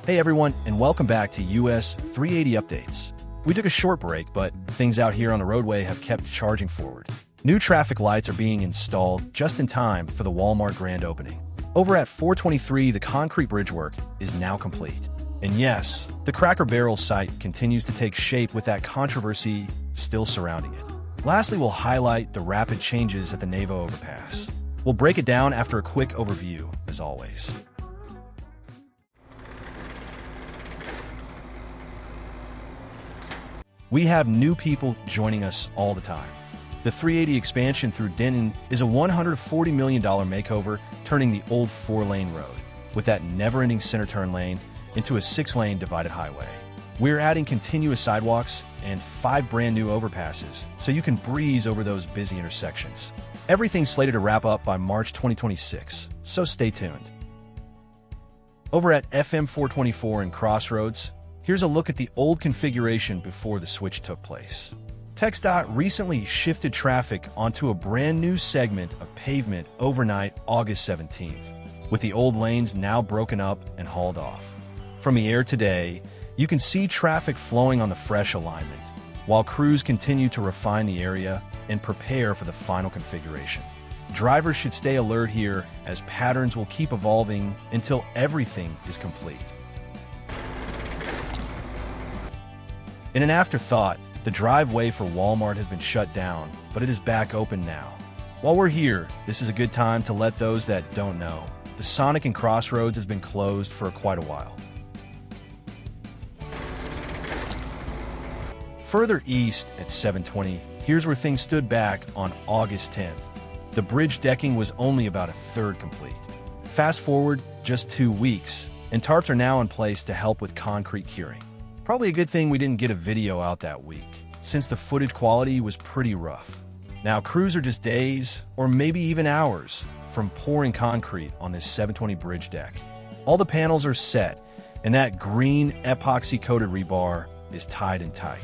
Hey everyone, and welcome back to US 380 Updates. We took a short break, but things out here on the roadway have kept charging forward. New traffic lights are being installed just in time for the Walmart grand opening. Over at 423, the concrete bridge work is now complete. And yes, the Cracker Barrel site continues to take shape with that controversy still surrounding it. Lastly, we'll highlight the rapid changes at the Navo Overpass. We'll break it down after a quick overview, as always. We have new people joining us all the time. The 380 expansion through Denton is a $140 million makeover, turning the old 4-lane road, with that never-ending center turn lane, into a 6-lane divided highway. We're adding continuous sidewalks and 5 brand new overpasses, so you can breeze over those busy intersections. Everything's slated to wrap up by March 2026, so stay tuned. Over at FM 424 and Crossroads, here's a look at the old configuration before the switch took place. TxDOT recently shifted traffic onto a brand new segment of pavement overnight August 17th, with the old lanes now broken up and hauled off. From the air today, you can see traffic flowing on the fresh alignment, while crews continue to refine the area and prepare for the final configuration. Drivers should stay alert here, as patterns will keep evolving until everything is complete. In an afterthought, the driveway for Walmart has been shut down, but it is back open now. While we're here, this is a good time to let those that don't know. The Sonic and Crossroads has been closed for quite a while. Further east at 720, here's where things stood back on August 10th. The bridge decking was only about a third complete. Fast forward just 2 weeks, and tarps are now in place to help with concrete curing. Probably a good thing we didn't get a video out that week, since the footage quality was pretty rough. Now crews are just days, or maybe even hours, from pouring concrete on this 720 bridge deck. All the panels are set, and that green epoxy-coated rebar is tied in tight.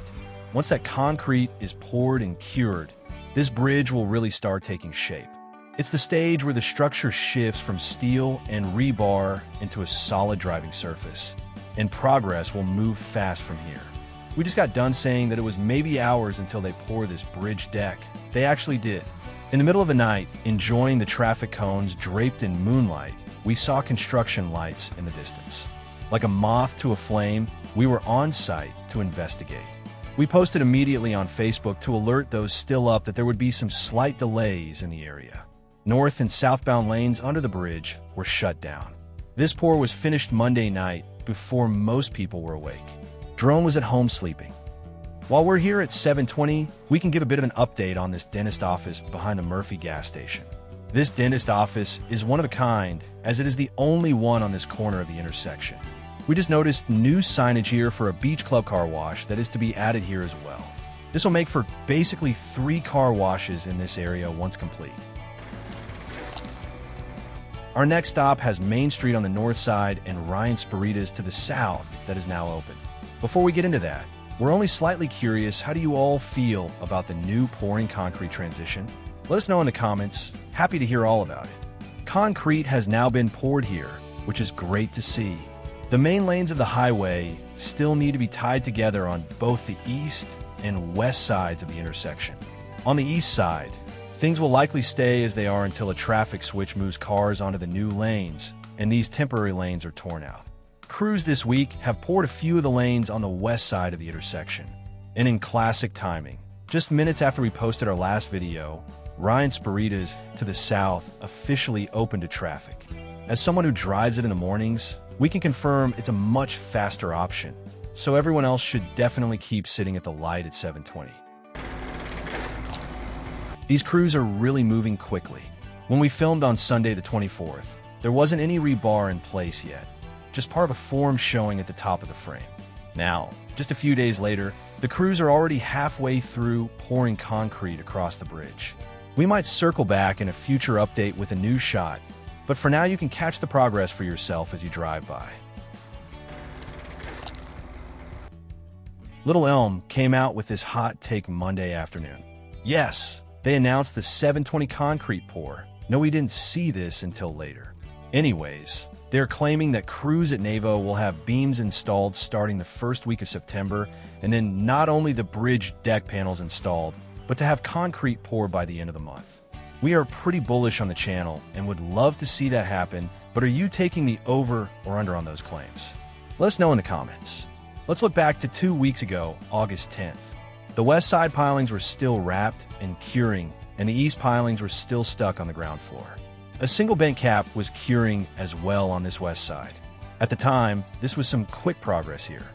Once that concrete is poured and cured, this bridge will really start taking shape. It's the stage where the structure shifts from steel and rebar into a solid driving surface, and progress will move fast from here. We just got done saying that it was maybe hours until they pour this bridge deck. They actually did. In the middle of the night, enjoying the traffic cones draped in moonlight, we saw construction lights in the distance. Like a moth to a flame, we were on site to investigate. We posted immediately on Facebook to alert those still up that there would be some slight delays in the area. North and southbound lanes under the bridge were shut down. This pour was finished Monday night before most people were awake. Drone was at home sleeping. While we're here at 720, we can give a bit of an update on this dentist office behind the Murphy gas station. This dentist office is one of a kind, as it is the only one on this corner of the intersection. We just noticed new signage here for a beach club car wash that is to be added here as well. This will make for basically 3 car washes in this area once complete. Our next stop has Main Street on the north side and Ryan Spuritas to the south that is now open. Before we get into that, we're only slightly curious, how do you all feel about the new pouring concrete transition? Let us know in the comments. Happy to hear all about it. Concrete has now been poured here, which is great to see. The main lanes of the highway still need to be tied together on both the east and west sides of the intersection. On the east side, things will likely stay as they are until a traffic switch moves cars onto the new lanes, and these temporary lanes are torn out. Crews this week have poured a few of the lanes on the west side of the intersection. And in classic timing, just minutes after we posted our last video, Ryan Spuritas to the south officially opened to traffic. As someone who drives it in the mornings, we can confirm it's a much faster option, so everyone else should definitely keep sitting at the light at 720. These crews are really moving quickly. When we filmed on Sunday the 24th, there wasn't any rebar in place yet, just part of a form showing at the top of the frame. Now, just a few days later, the crews are already halfway through pouring concrete across the bridge. We might circle back in a future update with a new shot, but for now you can catch the progress for yourself as you drive by. Little Elm came out with this hot take Monday afternoon. Yes, they announced the 720 concrete pour. No, we didn't see this until later. Anyways, They're claiming that crews at Navo will have beams installed starting the first week of September, and then not only the bridge deck panels installed, but to have concrete poured by the end of the month. We are pretty bullish on the channel and would love to see that happen, but are you taking the over or under on those claims? Let us know in the comments. Let's look back to 2 weeks ago, August 10th. The west side pilings were still wrapped and curing, and the east pilings were still stuck on the ground floor. A single bent cap was curing as well on this west side. At the time, this was some quick progress here.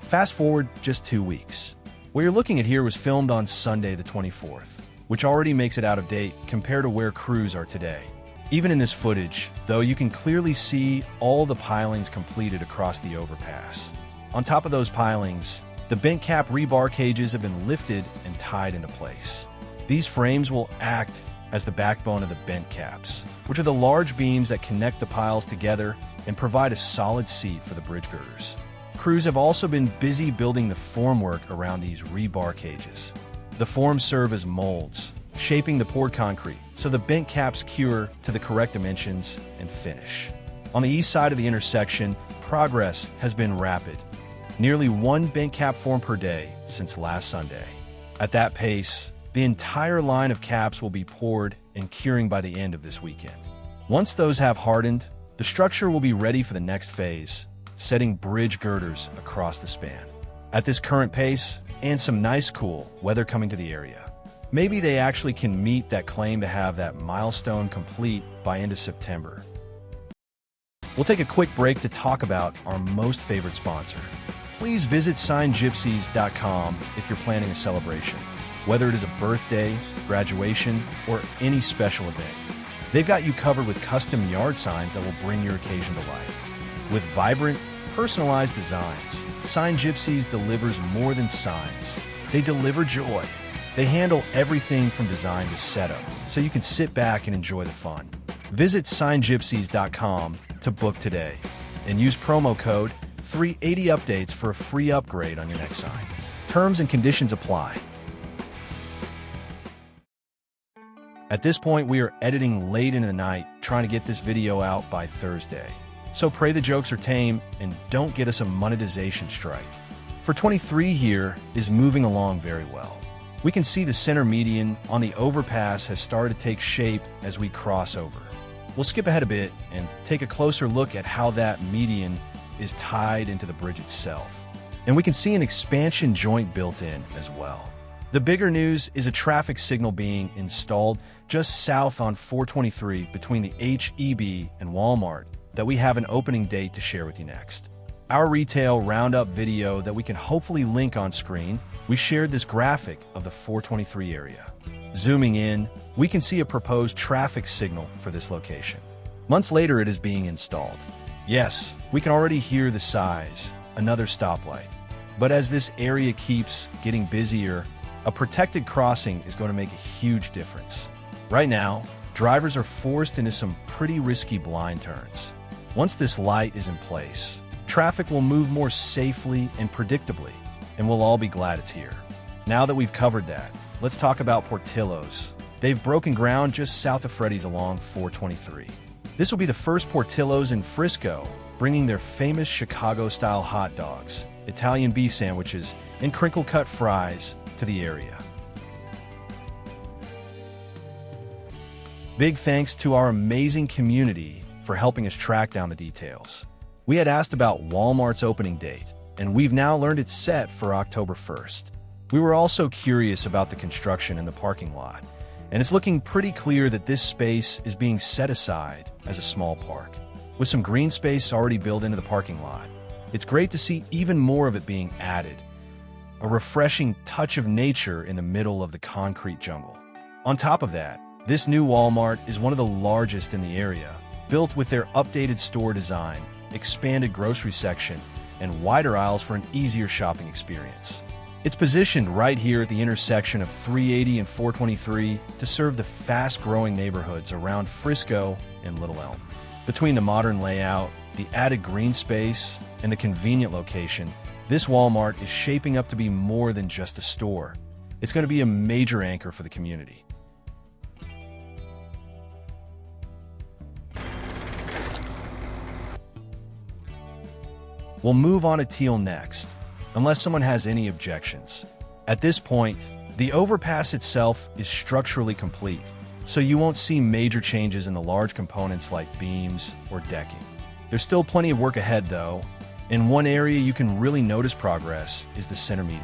Fast forward just 2 weeks. What you're looking at here was filmed on Sunday the 24th, which already makes it out of date compared to where crews are today. Even in this footage, though, you can clearly see all the pilings completed across the overpass. On top of those pilings, the bent cap rebar cages have been lifted and tied into place. These frames will act as the backbone of the bent caps, which are the large beams that connect the piles together and provide a solid seat for the bridge girders. Crews have also been busy building the formwork around these rebar cages. The forms serve as molds, shaping the poured concrete so the bent caps cure to the correct dimensions and finish. On the east side of the intersection, progress has been rapid. Nearly 1 bent cap form per day since last Sunday. At that pace, the entire line of caps will be poured and curing by the end of this weekend. Once those have hardened, the structure will be ready for the next phase, setting bridge girders across the span. At this current pace, and some nice cool weather coming to the area, maybe they actually can meet that claim to have that milestone complete by end of September. We'll take a quick break to talk about our most favorite sponsor. Please visit signgypsies.com if you're planning a celebration. Whether it is a birthday, graduation, or any special event, they've got you covered with custom yard signs that will bring your occasion to life. With vibrant, personalized designs, Sign Gypsies delivers more than signs. They deliver joy. They handle everything from design to setup, so you can sit back and enjoy the fun. Visit signgypsies.com to book today and use promo code 380updates for a free upgrade on your next sign. Terms and conditions apply. At this point, we are editing late into the night, trying to get this video out by Thursday. So pray the jokes are tame and don't get us a monetization strike. For 23 here is moving along very well. We can see the center median on the overpass has started to take shape as we cross over. We'll skip ahead a bit and take a closer look at how that median is tied into the bridge itself. And we can see an expansion joint built in as well. The bigger news is a traffic signal being installed just south on 423 between the H-E-B and Walmart that we have an opening date to share with you next. Our retail roundup video that we can hopefully link on screen, we shared this graphic of the 423 area. Zooming in, we can see a proposed traffic signal for this location. Months later, it is being installed. Yes, we can already hear the size, another stoplight. But as this area keeps getting busier, a protected crossing is going to make a huge difference. Right now, drivers are forced into some pretty risky blind turns. Once this light is in place, traffic will move more safely and predictably, and we'll all be glad it's here. Now that we've covered that, let's talk about Portillo's. They've broken ground just south of Freddy's along 423. This will be the first Portillo's in Frisco, bringing their famous Chicago-style hot dogs, Italian beef sandwiches, and crinkle-cut fries to the area. Big thanks to our amazing community for helping us track down the details. We had asked about Walmart's opening date, and we've now learned it's set for October 1st. We were also curious about the construction in the parking lot, and it's looking pretty clear that this space is being set aside as a small park. With some green space already built into the parking lot, it's great to see even more of it being added. A refreshing touch of nature in the middle of the concrete jungle. On top of that, this new Walmart is one of the largest in the area, built with their updated store design, expanded grocery section, and wider aisles for an easier shopping experience. It's positioned right here at the intersection of 380 and 423 to serve the fast-growing neighborhoods around Frisco and Little Elm. Between the modern layout, the added green space, and the convenient location, this Walmart is shaping up to be more than just a store. It's going to be a major anchor for the community. We'll move on to Teal next, unless someone has any objections. At this point, the overpass itself is structurally complete, so you won't see major changes in the large components like beams or decking. There's still plenty of work ahead though. In one area you can really notice progress is the center median.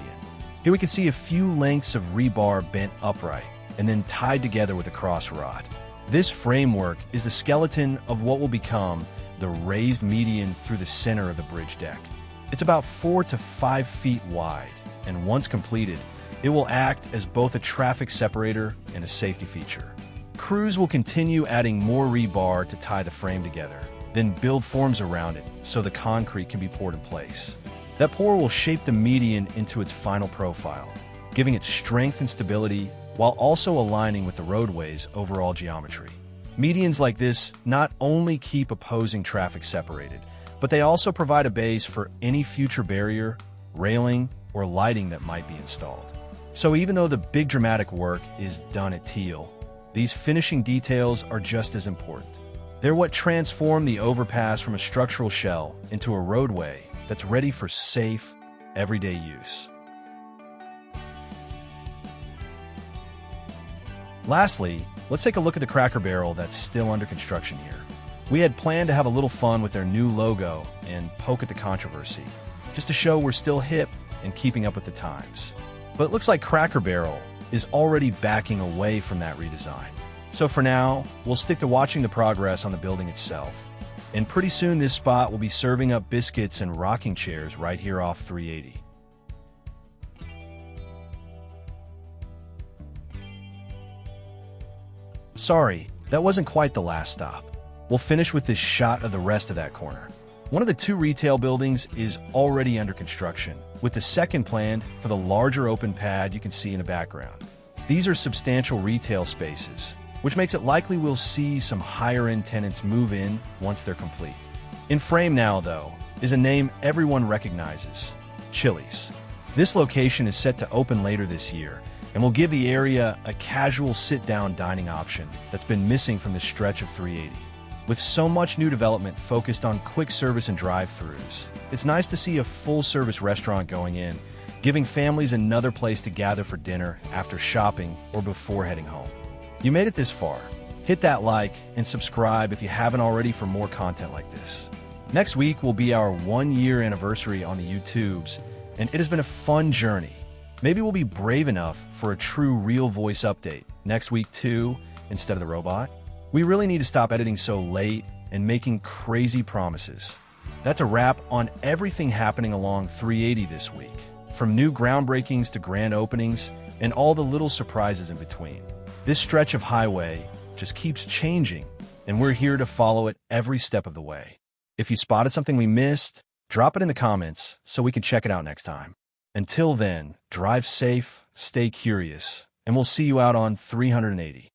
Here we can see a few lengths of rebar bent upright and then tied together with a cross rod. This framework is the skeleton of what will become the raised median through the center of the bridge deck. It's about 4 to 5 feet wide, and once completed, it will act as both a traffic separator and a safety feature. Crews will continue adding more rebar to tie the frame together, then build forms around it so the concrete can be poured in place. That pour will shape the median into its final profile, giving it strength and stability while also aligning with the roadway's overall geometry. Medians like this not only keep opposing traffic separated, but they also provide a base for any future barrier, railing, or lighting that might be installed. So even though the big dramatic work is done at Teal, these finishing details are just as important. They're what transform the overpass from a structural shell into a roadway that's ready for safe, everyday use. Lastly, let's take a look at the Cracker Barrel that's still under construction here. We had planned to have a little fun with their new logo and poke at the controversy, just to show we're still hip and keeping up with the times. But it looks like Cracker Barrel is already backing away from that redesign. So for now, we'll stick to watching the progress on the building itself. And pretty soon this spot will be serving up biscuits and rocking chairs right here off 380. Sorry, that wasn't quite the last stop. We'll finish with this shot of the rest of that corner. One of the 2 retail buildings is already under construction, with the second planned for the larger open pad you can see in the background. These are substantial retail spaces, which makes it likely we'll see some higher-end tenants move in once they're complete. In frame now, though, is a name everyone recognizes: Chili's. This location is set to open later this year, and will give the area a casual sit-down dining option that's been missing from this stretch of 380. With so much new development focused on quick service and drive-thrus, it's nice to see a full-service restaurant going in, giving families another place to gather for dinner after shopping or before heading home. You made it this far. Hit that like and subscribe if you haven't already for more content like this. Next week will be our 1-year anniversary on the YouTubes, and it has been a fun journey. Maybe we'll be brave enough for a true real voice update next week too, instead of the robot. We really need to stop editing so late and making crazy promises. That's a wrap on everything happening along 380 this week, from new groundbreakings to grand openings and all the little surprises in between. This stretch of highway just keeps changing, and we're here to follow it every step of the way. If you spotted something we missed, drop it in the comments so we can check it out next time. Until then, drive safe, stay curious, and we'll see you out on 380.